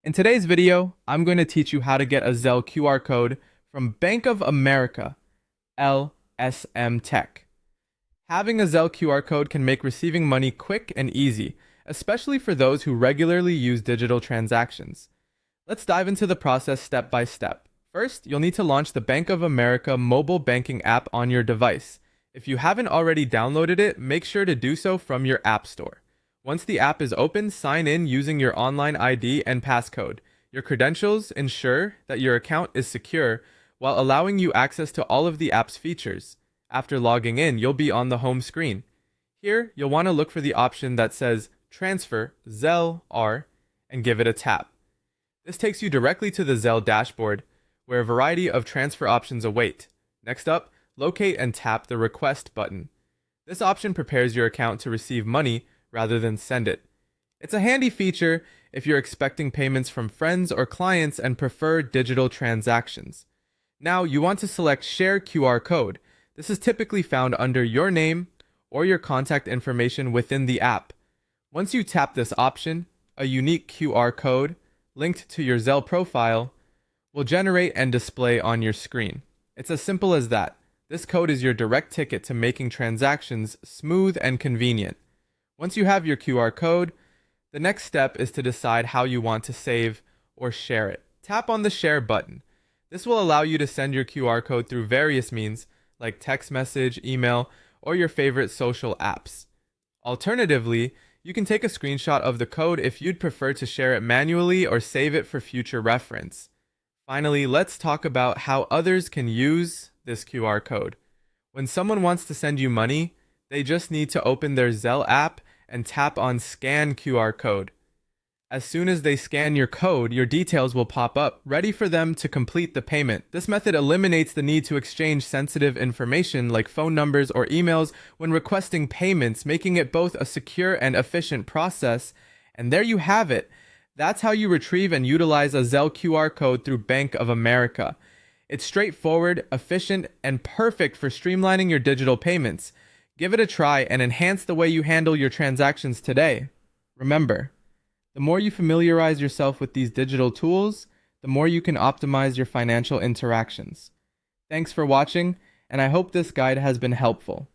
In today's video, I'm going to teach you how to get a Zelle QR code from Bank of America, LSM Tech. Having a Zelle QR code can make receiving money quick and easy, especially for those who regularly use digital transactions. Let's dive into the process step by step. First, you'll need to launch the Bank of America mobile banking app on your device. If you haven't already downloaded it, make sure to do so from your App Store. Once the app is open, sign in using your online ID and passcode. Your credentials ensure that your account is secure while allowing you access to all of the app's features. After logging in, you'll be on the home screen. Here, you'll want to look for the option that says Transfer Zelle QR and give it a tap. This takes you directly to the Zelle dashboard, where a variety of transfer options await. Next up, locate and tap the Request button. This option prepares your account to receive money rather than send it. It's a handy feature if you're expecting payments from friends or clients and prefer digital transactions. Now, you want to select Share QR Code. This is typically found under your name or your contact information within the app. Once you tap this option, a unique QR code linked to your Zelle profile will generate and display on your screen. It's as simple as that. This code is your direct ticket to making transactions smooth and convenient. Once you have your QR code, the next step is to decide how you want to save or share it. Tap on the Share button. This will allow you to send your QR code through various means like text message, email, or your favorite social apps. Alternatively, you can take a screenshot of the code if you'd prefer to share it manually or save it for future reference. Finally, let's talk about how others can use this QR code. When someone wants to send you money, they just need to open their Zelle app and tap on Scan QR Code. As soon as they scan your code, your details will pop up, ready for them to complete the payment. This method eliminates the need to exchange sensitive information like phone numbers or emails when requesting payments, making it both a secure and efficient process. And there you have it. That's how you retrieve and utilize a Zelle QR code through Bank of America. It's straightforward, efficient, and perfect for streamlining your digital payments. Give it a try and enhance the way you handle your transactions today. Remember, the more you familiarize yourself with these digital tools, the more you can optimize your financial interactions. Thanks for watching, and I hope this guide has been helpful.